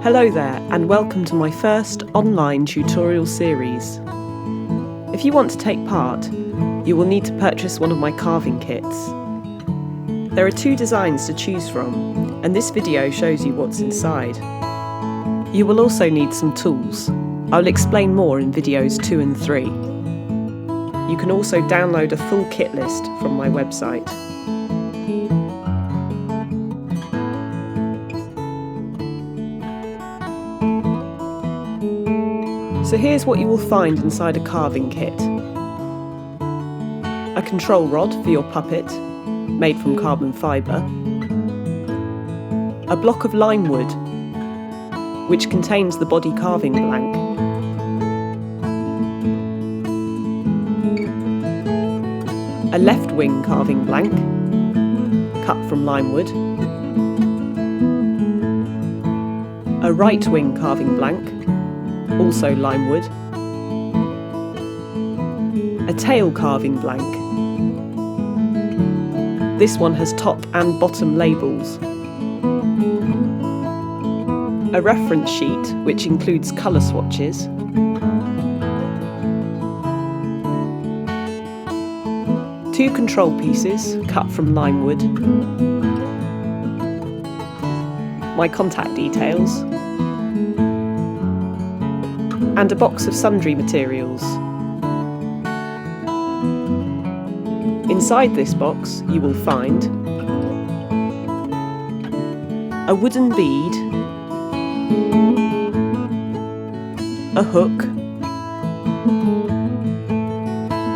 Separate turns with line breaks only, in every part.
Hello there, and welcome to my first online tutorial series. If you want to take part, you will need to purchase one of my carving kits. There are 2 designs to choose from, and this video shows you what's inside. You will also need some tools. I'll explain more in videos 2 and 3. You can also download a full kit list from my website. So here's what you will find inside a carving kit. A control rod for your puppet, made from carbon fibre. A block of lime wood, which contains the body carving blank. A left wing carving blank, cut from lime wood. A right wing carving blank, also lime wood. A tail carving blank. This one has top and bottom labels. A reference sheet which includes colour swatches. Two control pieces cut from lime wood. My contact details. And a box of sundry materials. Inside this box you will find a wooden bead, a hook,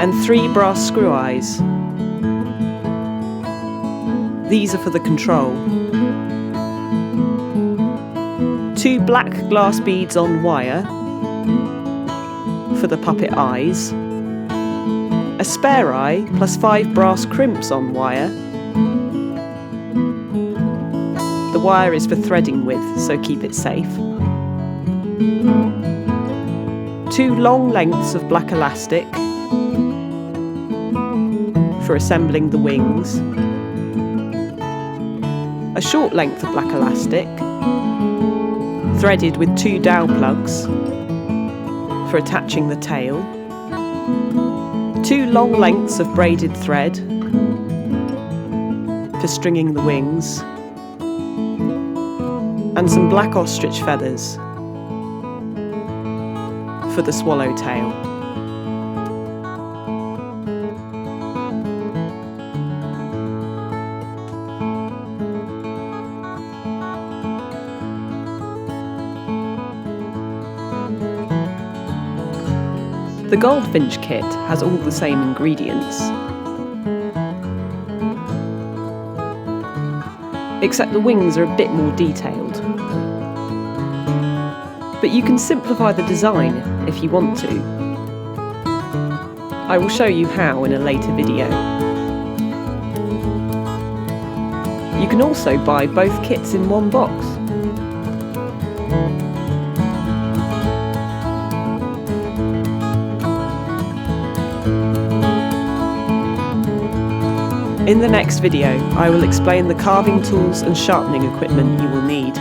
and 3 brass screw eyes. These are for the control. 2 black glass beads on wire for the puppet eyes, a spare eye plus 5 brass crimps on wire. The wire is for threading with, so keep it safe. 2 long lengths of black elastic for assembling the wings. A short length of black elastic threaded with 2 dowel plugs for attaching the tail. 2 long lengths of braided thread for stringing the wings, and some black ostrich feathers for the swallowtail. The Goldfinch kit has all the same ingredients, except the wings are a bit more detailed. But you can simplify the design if you want to. I will show you how in a later video. You can also buy both kits in one box. In the next video, I will explain the carving tools and sharpening equipment you will need.